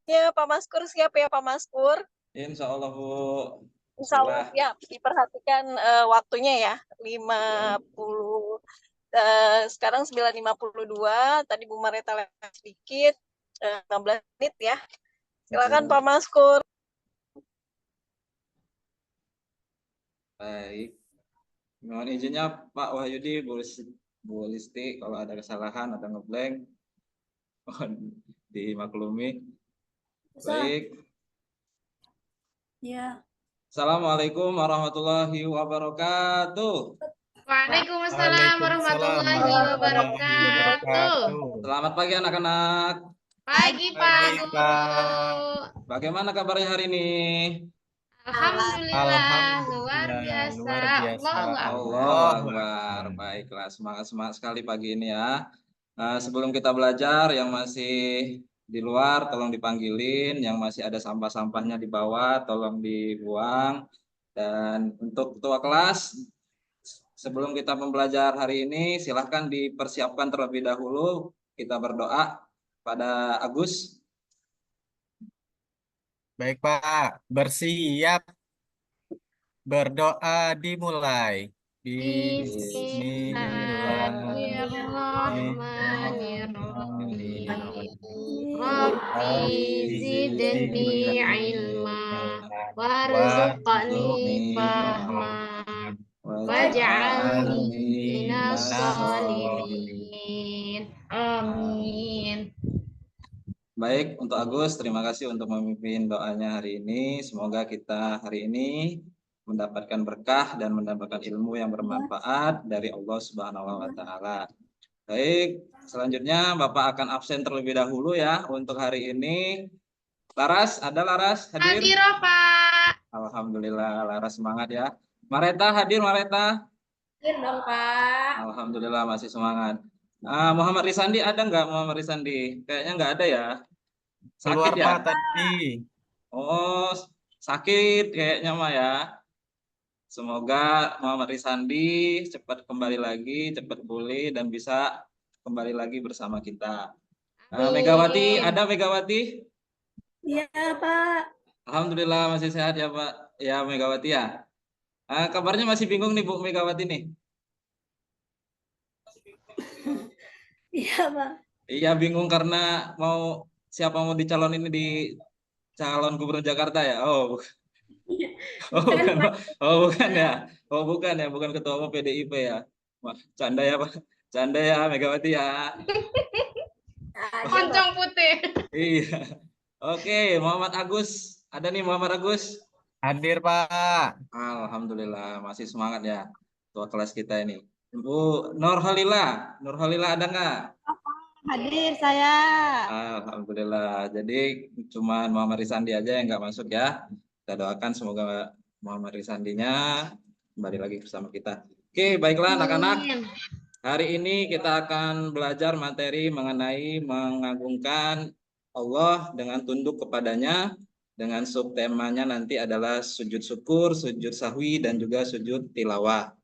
Ya, Pak Maskur siap ya Pak Maskur. Insya Allah Bu. Insya Allah Bismillah. siap. Diperhatikan waktunya ya. 50 sekarang 9:52. Tadi Bu Mareta lewat sedikit. 16 menit ya. Silakan Pak Maskur. Baik. Mohon izinnya Pak Wahyudi, Bu Listi, kalau ada kesalahan, ada ngeblank, mohon dimaklumi. Baik. Ya. Assalamualaikum warahmatullahi wabarakatuh. Waalaikumsalam warahmatullahi wabarakatuh. Selamat pagi anak-anak. Pagi Pak Guru. Bagaimana kabarnya hari ini? Alhamdulillah luar biasa. Allah Akbar. Baiklah, semangat sekali pagi ini ya. Sebelum kita belajar, yang masih di luar tolong dipanggilin, yang masih ada sampah-sampahnya di bawah tolong dibuang. Dan untuk ketua kelas, sebelum kita membelajar hari ini, silahkan dipersiapkan terlebih dahulu. Kita berdoa pada Agus. Baik Pak, bersiap, berdoa dimulai. Bismillahirrahmanirrahim. Rabbi zidni ilma warzuqni fahma waj'alni minas sholihin. Amin. Baik, untuk Agus, terima kasih untuk memimpin doanya hari ini. Semoga kita hari ini mendapatkan berkah dan mendapatkan ilmu yang bermanfaat dari Allah Subhanahu wa Ta'ala. Baik, selanjutnya Bapak akan absen terlebih dahulu ya untuk hari ini. Laras, ada Laras hadir? Hadir, Pak. Alhamdulillah, Laras semangat ya. Mareta hadir, Mareta? Hadir dong, Pak. Alhamdulillah masih semangat. Muhammad Risandi ada nggak Muhammad Risandi? Kayaknya nggak ada ya. Sakit Keluar ya? Pak tadi. Oh, sakit kayaknya mah ya. Semoga Muhammad Risandi cepat kembali lagi, cepat pulih dan bisa kembali lagi bersama kita. Megawati, ada Megawati? Iya, Pak. Alhamdulillah masih sehat ya Pak. Ya Megawati ya. Kabarnya masih bingung nih Bu Megawati nih. Iya, Pak. Iya bingung karena siapa mau dicalonin di calon gubernur Jakarta ya? Oh, oh bukan Pak. Oh bukan ya. Oh bukan ya, bukan ketua umum PDIP ya. Wah, canda ya Pak. Canda ya Megawati ya. Poncong putih. Iya. Oke, Muhammad Agus. Ada nih Muhammad Agus. Hadir Pak. Alhamdulillah masih semangat ya ketua kelas kita ini. Bu Nurhalila. Nurhalila ada nggak? Hadir saya. Alhamdulillah. Jadi cuma Muhammad Risandi aja yang nggak masuk ya. Kita doakan semoga Muhammad Risandinya kembali lagi bersama kita. Oke, baiklah anak-anak. Hari ini kita akan belajar materi mengenai mengagungkan Allah dengan tunduk kepadanya. Dengan subtemanya nanti adalah sujud syukur, sujud sahwi, dan juga sujud tilawah.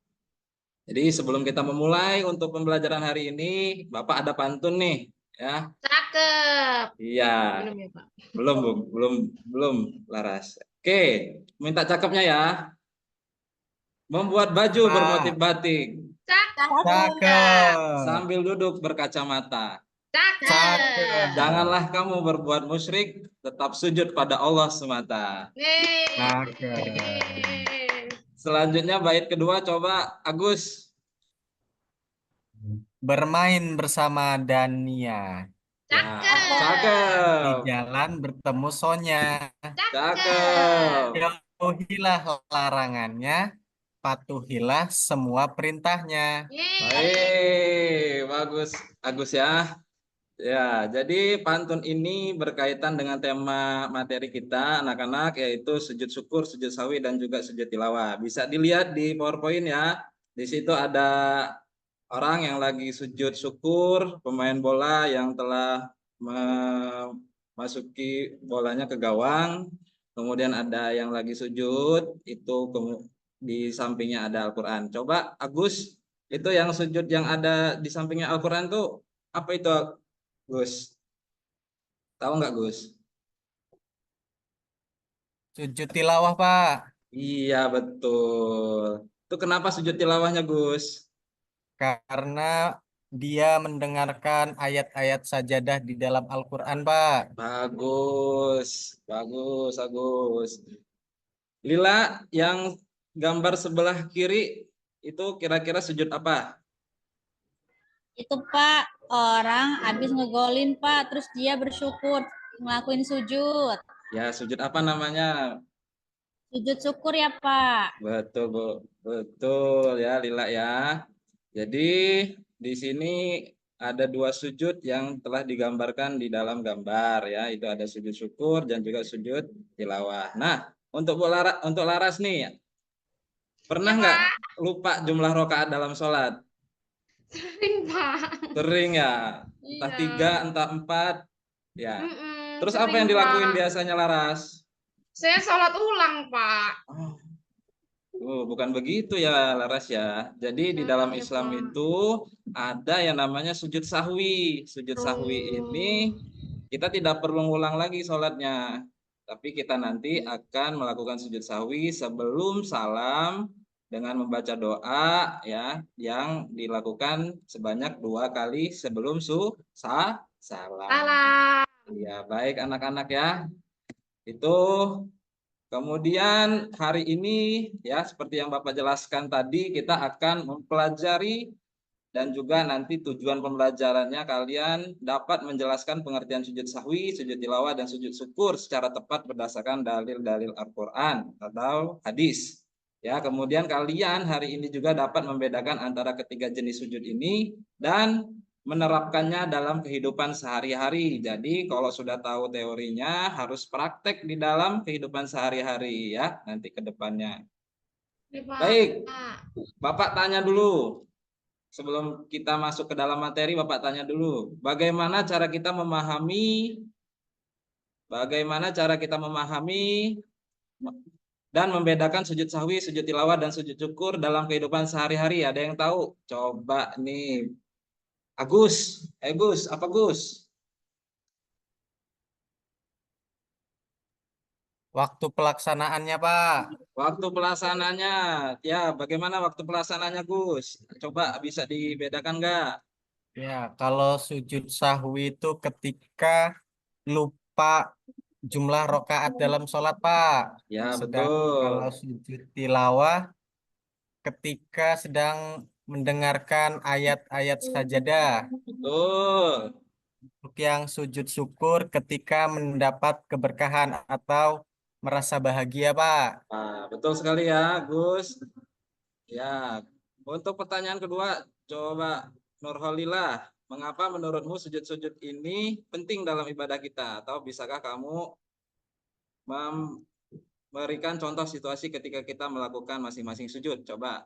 Jadi sebelum kita memulai untuk pembelajaran hari ini, Bapak ada pantun nih, ya. Cakep. Iya. Belum ya, Pak? Belum, Laras. Oke, minta cakepnya ya. Membuat baju bermotif batik. Cakep. Sambil duduk berkacamata. Cakep. Janganlah kamu berbuat musyrik, tetap sujud pada Allah semata. Selanjutnya bait kedua coba Agus. Bermain bersama Dania. Cakep. Di jalan bertemu Sonya. Cakep. Jauhilah larangannya, patuhilah semua perintahnya. Baik, bagus Agus ya. Ya, jadi pantun ini berkaitan dengan tema materi kita anak-anak, yaitu sujud syukur, sujud sawi, dan juga sujud tilawah. Bisa dilihat di PowerPoint ya. Di situ ada orang yang lagi sujud syukur, pemain bola yang telah memasuki bolanya ke gawang. Kemudian ada yang lagi sujud, itu di sampingnya ada Al-Quran. Coba Agus, itu yang sujud yang ada di sampingnya Al-Quran tuh apa itu Gus? Tahu nggak Gus? Sujud tilawah, Pak. Iya betul. Itu kenapa sujud tilawahnya Gus? Karena dia mendengarkan ayat-ayat sajadah di dalam Al-Quran, Pak. Bagus, bagus, bagus. Lila, yang gambar sebelah kiri itu kira-kira sujud apa? Itu Pak, orang habis ngegolin Pak, terus dia bersyukur ngelakuin sujud. Ya, sujud apa namanya? Sujud syukur ya Pak. Betul, Bu. Betul ya, Lila ya. Jadi di sini ada dua sujud yang telah digambarkan di dalam gambar ya. Itu ada sujud syukur dan juga sujud tilawah. Nah, untuk Laras nih, pernah Ya, nggak Pak. lupa jumlah rakaat dalam sholat? Sering, Pak. Sering ya, entah Iya. 3, entah 4, ya. Terus apa yang Sering, dilakuin Pak. biasanya Laras? Saya sholat ulang, Pak. Bukan begitu ya Laras ya. Jadi di dalam Ya, Islam Pak. itu ada yang namanya sujud sahwi. Sujud sahwi ini kita tidak perlu ngulang lagi sholatnya. Tapi kita nanti akan melakukan sujud sahwi sebelum salam dengan membaca doa ya yang dilakukan sebanyak 2 kali sebelum salam. Salam. Ya, baik anak-anak ya. Itu kemudian hari ini ya seperti yang Bapak jelaskan tadi kita akan mempelajari dan juga nanti tujuan pembelajarannya kalian dapat menjelaskan pengertian sujud sahwi, sujud tilawah dan sujud syukur secara tepat berdasarkan dalil-dalil Al-Qur'an atau hadis. Ya, kemudian kalian hari ini juga dapat membedakan antara ketiga jenis sujud ini dan menerapkannya dalam kehidupan sehari-hari. Jadi kalau sudah tahu teorinya harus praktek di dalam kehidupan sehari-hari ya nanti ke depannya. Ya, Pak. Baik, Bapak tanya dulu. Sebelum kita masuk ke dalam materi, Bapak tanya dulu, bagaimana cara kita memahami dan membedakan sujud sahwi, sujud tilawah dan sujud syukur dalam kehidupan sehari-hari? Ada yang tahu? Coba nih. Agus, Gus, apa Gus? Waktu pelaksanaannya, Pak. Waktu pelaksanaannya, ya bagaimana waktu pelaksanaannya Gus? Coba bisa dibedakan nggak? Ya, kalau sujud sahwi itu ketika lupa jumlah rokaat dalam sholat, Pak. Ya Sedang kalau betul, sujud tilawah ketika sedang mendengarkan ayat-ayat sajadah. betul. Untuk yang sujud syukur ketika mendapat keberkahan atau merasa bahagia, Pak. Nah, betul sekali ya Gus. Ya, untuk pertanyaan kedua, coba Nurholilah, mengapa menurutmu sujud-sujud ini penting dalam ibadah kita? Atau bisakah kamu memberikan contoh situasi ketika kita melakukan masing-masing sujud? Coba.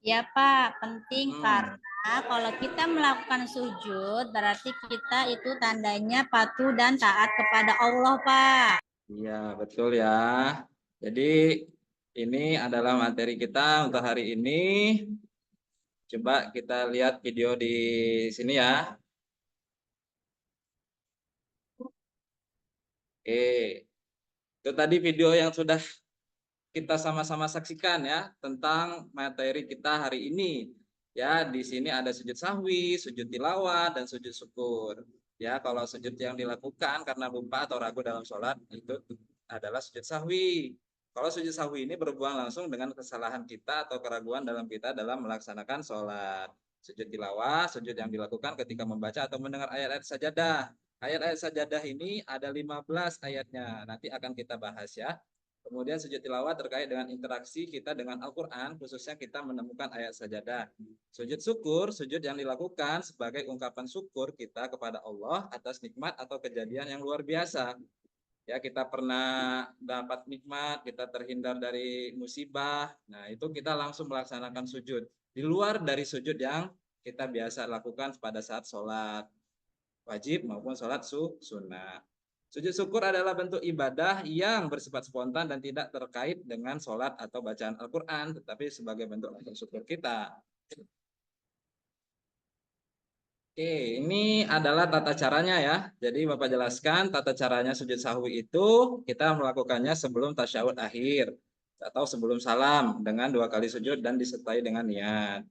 Ya Pak, penting Hmm, karena kalau kita melakukan sujud berarti kita itu tandanya patuh dan taat kepada Allah Pak. iya, betul ya. Jadi ini adalah materi kita untuk hari ini. Coba kita lihat video di sini ya. Oke, itu tadi video yang sudah kita sama-sama saksikan ya tentang materi kita hari ini. Ya, di sini ada sujud sahwi, sujud tilawah, dan sujud syukur. Ya, kalau sujud yang dilakukan karena lupa atau ragu dalam sholat itu adalah sujud sahwi. Kalau sujud sahwi ini berhubungan langsung dengan kesalahan kita atau keraguan dalam kita dalam melaksanakan sholat. Sujud tilawah, sujud yang dilakukan ketika membaca atau mendengar ayat-ayat sajadah. Ayat-ayat sajadah ini ada 15 ayatnya. Nanti akan kita bahas ya. Kemudian sujud tilawah terkait dengan interaksi kita dengan Al-Quran, khususnya kita menemukan ayat sajadah. Sujud syukur, sujud yang dilakukan sebagai ungkapan syukur kita kepada Allah atas nikmat atau kejadian yang luar biasa. Ya, kita pernah dapat nikmat, kita terhindar dari musibah. Nah, itu kita langsung melaksanakan sujud. Di luar dari sujud yang kita biasa lakukan pada saat sholat wajib maupun sholat sunnah. Sujud syukur adalah bentuk ibadah yang bersifat spontan dan tidak terkait dengan sholat atau bacaan Al-Quran, tetapi sebagai bentuk rasa syukur kita. Oke, ini adalah tata caranya ya. Jadi Bapak jelaskan tata caranya sujud sahwi itu kita melakukannya sebelum tasyahud akhir atau sebelum salam dengan 2 kali sujud dan disertai dengan niat.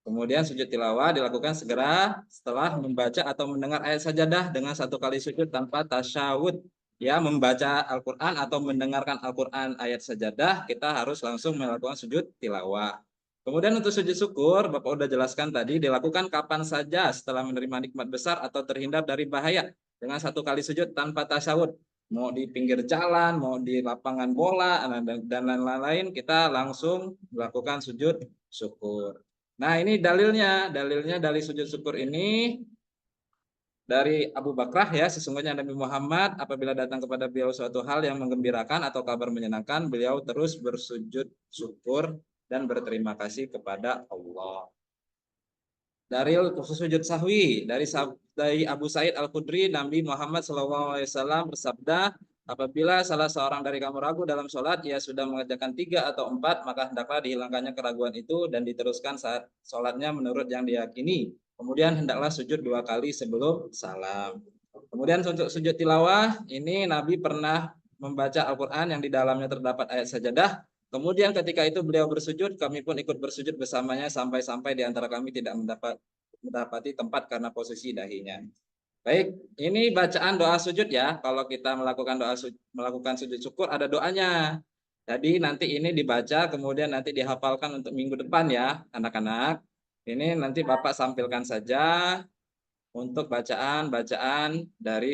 Kemudian sujud tilawah dilakukan segera setelah membaca atau mendengar ayat sajadah dengan 1 kali sujud tanpa tasyahud. Ya, membaca Al-Quran atau mendengarkan Al-Quran ayat sajadah, kita harus langsung melakukan sujud tilawah. Kemudian untuk sujud syukur, Bapak udah jelaskan tadi, dilakukan kapan saja setelah menerima nikmat besar atau terhindar dari bahaya dengan 1 kali sujud tanpa tasyahud. Mau di pinggir jalan, mau di lapangan bola, dan lain-lain, kita langsung melakukan sujud syukur. Nah, ini dalilnya dari sujud syukur ini dari Abu Bakrah ya, sesungguhnya Nabi Muhammad apabila datang kepada beliau suatu hal yang menggembirakan atau kabar menyenangkan, beliau terus bersujud syukur dan berterima kasih kepada Allah. Dari sujud sahwi dari Abu Sa'id Al-Khudri, Nabi Muhammad SAW bersabda, apabila salah seorang dari kamu ragu dalam sholat, ia sudah mengerjakan 3 atau 4, maka hendaklah dihilangkannya keraguan itu dan diteruskan saat sholatnya menurut yang diyakini. Kemudian hendaklah sujud 2 kali sebelum salam. Kemudian untuk sujud tilawah, ini Nabi pernah membaca Al-Quran yang di dalamnya terdapat ayat sajadah. Kemudian ketika itu beliau bersujud, kami pun ikut bersujud bersamanya sampai-sampai di antara kami tidak mendapati tempat karena posisi dahinya. Baik, ini bacaan doa sujud ya. Kalau kita melakukan sujud syukur ada doanya. Jadi nanti ini dibaca kemudian nanti dihafalkan untuk minggu depan ya, anak-anak. Ini nanti Bapak sampilkan saja untuk bacaan-bacaan dari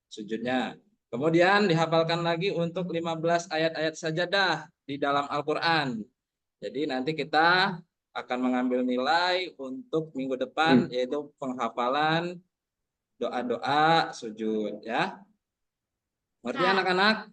sujudnya. Kemudian dihafalkan lagi untuk 15 ayat-ayat sajadah di dalam Al-Quran. Jadi nanti kita akan mengambil nilai untuk minggu depan yaitu penghafalan doa-doa sujud ya. Ngerti anak-anak?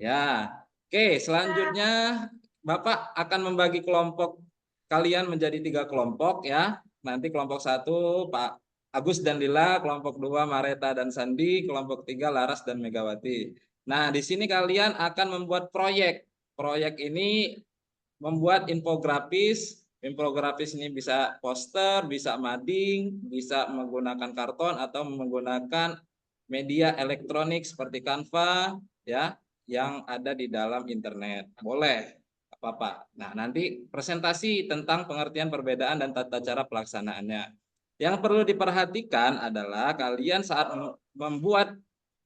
Ya. Oke, selanjutnya Bapak akan membagi kelompok kalian menjadi 3 kelompok ya. Nanti kelompok 1 Pak Agus dan Lila, kelompok 2 Mareta dan Sandi, kelompok 3 Laras dan Megawati. Nah, di sini kalian akan membuat proyek. Proyek ini membuat infografis. Infografis ini bisa poster, bisa mading, bisa menggunakan karton atau menggunakan media elektronik seperti Canva ya, yang ada di dalam internet. Boleh apa-apa. Nah, nanti presentasi tentang pengertian perbedaan dan tata cara pelaksanaannya. Yang perlu diperhatikan adalah kalian saat membuat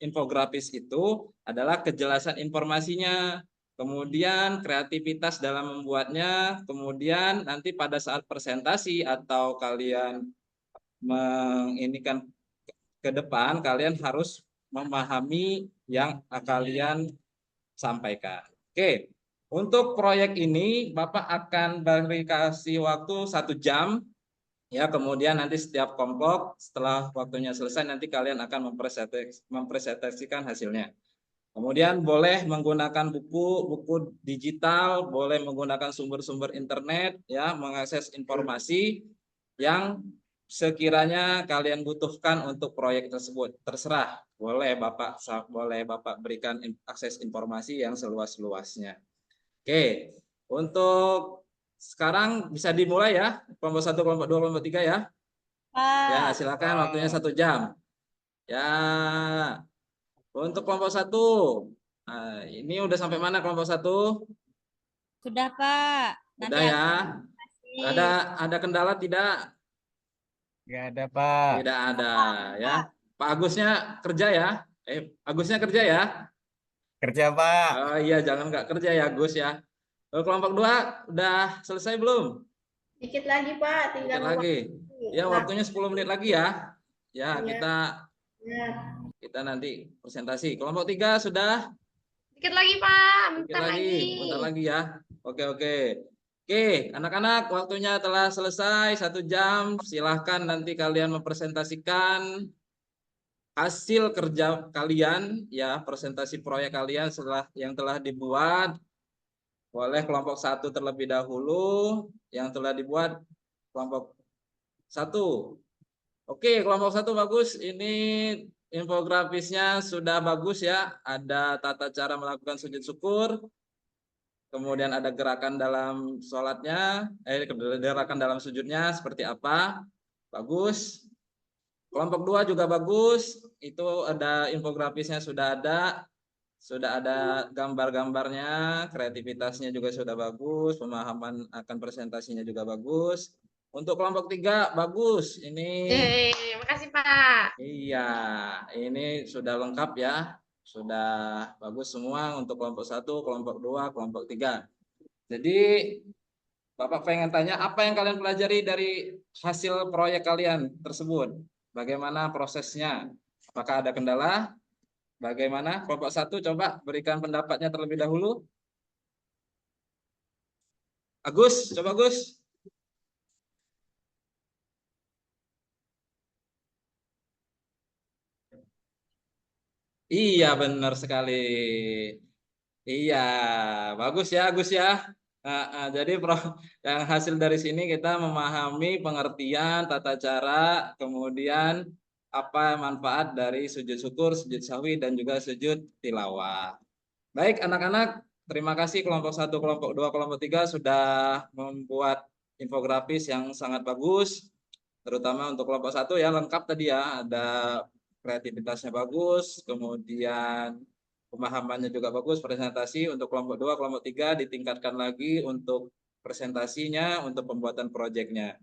infografis itu adalah kejelasan informasinya, kemudian kreativitas dalam membuatnya, kemudian nanti pada saat presentasi atau kalian menginikan ke depan, kalian harus memahami yang kalian sampaikan. Oke, untuk proyek ini Bapak akan beri kasih waktu 1 jam. Ya, kemudian nanti setiap kelompok setelah waktunya selesai nanti kalian akan mempresentasikan hasilnya. Kemudian boleh menggunakan buku digital, boleh menggunakan sumber-sumber internet ya, mengakses informasi yang sekiranya kalian butuhkan untuk proyek tersebut. Terserah, boleh Bapak berikan akses informasi yang seluas-luasnya. Oke, untuk sekarang bisa dimulai ya, kelompok 1, kelompok 2, kelompok 3 ya. Ya, Pak. silakan waktunya 1 jam. Ya, untuk kelompok 1, nah, ini udah sampai mana kelompok 1? Sudah, Pak. Nanti Udah ya. kasih. Ada kendala tidak? Nggak ada, Pak. Tidak ada ya. Pak Agusnya kerja ya? Agusnya kerja ya? Kerja, Pak. Oh iya, jangan nggak kerja ya Gus ya. Kelompok 2 udah selesai belum? Dikit lagi, Pak. Dikit Tinggal lagi. Ya, waktunya 10 menit lagi ya. Ya, Ya. kita nanti presentasi. Kelompok 3 sudah? Dikit lagi, Pak. Dikit Bentar lagi. lagi. Bentar lagi ya. Oke. Oke, anak-anak, waktunya telah selesai 1 jam. Silahkan nanti kalian mempresentasikan hasil kerja kalian ya, presentasi proyek kalian setelah yang telah dibuat. Boleh kelompok 1 terlebih dahulu yang telah dibuat kelompok 1. Oke, kelompok 1 bagus. Ini infografisnya sudah bagus ya. Ada tata cara melakukan sujud syukur. kemudian ada gerakan dalam sholatnya, gerakan dalam sujudnya seperti apa. Bagus. Kelompok 2 juga bagus. Itu ada infografisnya sudah ada gambar-gambarnya, kreativitasnya juga sudah bagus, pemahaman akan presentasinya juga bagus. Untuk kelompok 3 bagus. Ini makasih Pak. iya, ini sudah lengkap ya. Sudah bagus semua untuk kelompok 1, kelompok 2, kelompok 3. Jadi Bapak pengen tanya apa yang kalian pelajari dari hasil proyek kalian tersebut? Bagaimana prosesnya? Apakah ada kendala? Bagaimana? Kelompok 1 coba berikan pendapatnya terlebih dahulu. Agus, coba Agus. Iya, benar sekali. Iya, bagus ya, Gus ya. Jadi yang hasil dari sini kita memahami pengertian tata cara, kemudian apa manfaat dari sujud syukur, sujud sahwi, dan juga sujud tilawah. Baik, anak-anak, terima kasih kelompok 1, kelompok 2, kelompok 3 sudah membuat infografis yang sangat bagus, terutama untuk kelompok 1 ya, lengkap tadi ya, ada kreativitasnya bagus, kemudian pemahamannya juga bagus, presentasi. Untuk kelompok 2, kelompok 3 ditingkatkan lagi untuk presentasinya, untuk pembuatan proyeknya.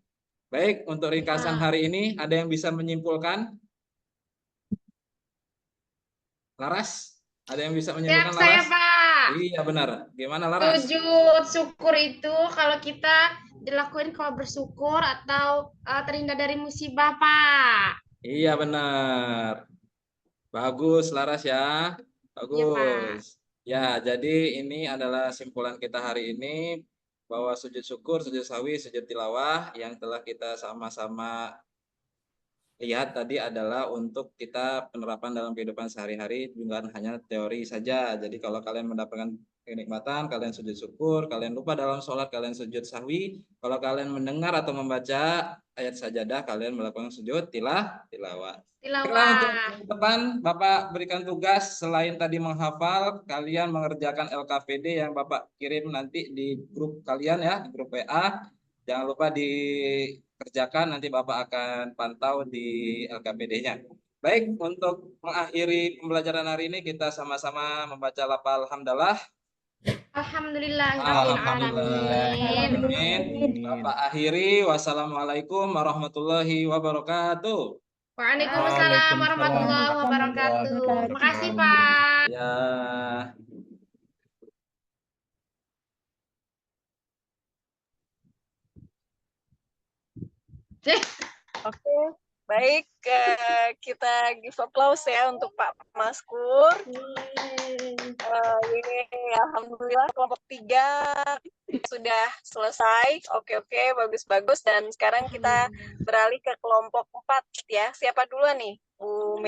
Baik, untuk ringkasan hari ini ada yang bisa menyimpulkan? Laras? Ada yang bisa menyimpulkan, Siap saya Laras? Pak. Iya benar. Gimana Laras? Sujud syukur itu kalau kita dilakuin kalau bersyukur atau terhindar dari musibah Pak. Iya benar. Bagus Laras ya. Iya Pak. Bagus. Ya, jadi ini adalah simpulan kita hari ini bahwa sujud syukur, sujud sawi, sujud tilawah yang telah kita sama-sama lihat tadi adalah untuk kita penerapan dalam kehidupan sehari-hari, bukan hanya teori saja. Jadi kalau kalian mendapatkan kenikmatan, kalian sujud syukur, kalian lupa dalam sholat, kalian sujud sahwi. Kalau kalian mendengar atau membaca ayat sajadah, kalian melakukan sujud tilawah. Baiklah, untuk Tilawah. depan Bapak berikan tugas selain tadi menghafal, kalian mengerjakan LKPD yang Bapak kirim nanti di grup kalian ya, di grup WA. Jangan lupa dikerjakan, nanti Bapak akan pantau di LKPD-nya. Baik, untuk mengakhiri pembelajaran hari ini kita sama-sama membaca lafal hamdalah. Alhamdulillahirabbil alamin. Amin. Bapak akhiri, wassalamualaikum warahmatullahi wabarakatuh. Waalaikumsalam warahmatullahi wabarakatuh. Makasih Pak. Ya. Oke, baik. Kita give applause ya untuk Pak Maskur. Alhamdulillah kelompok 3 sudah selesai. Oke, bagus-bagus. Dan sekarang kita beralih ke kelompok 4 ya. Siapa duluan nih? Bu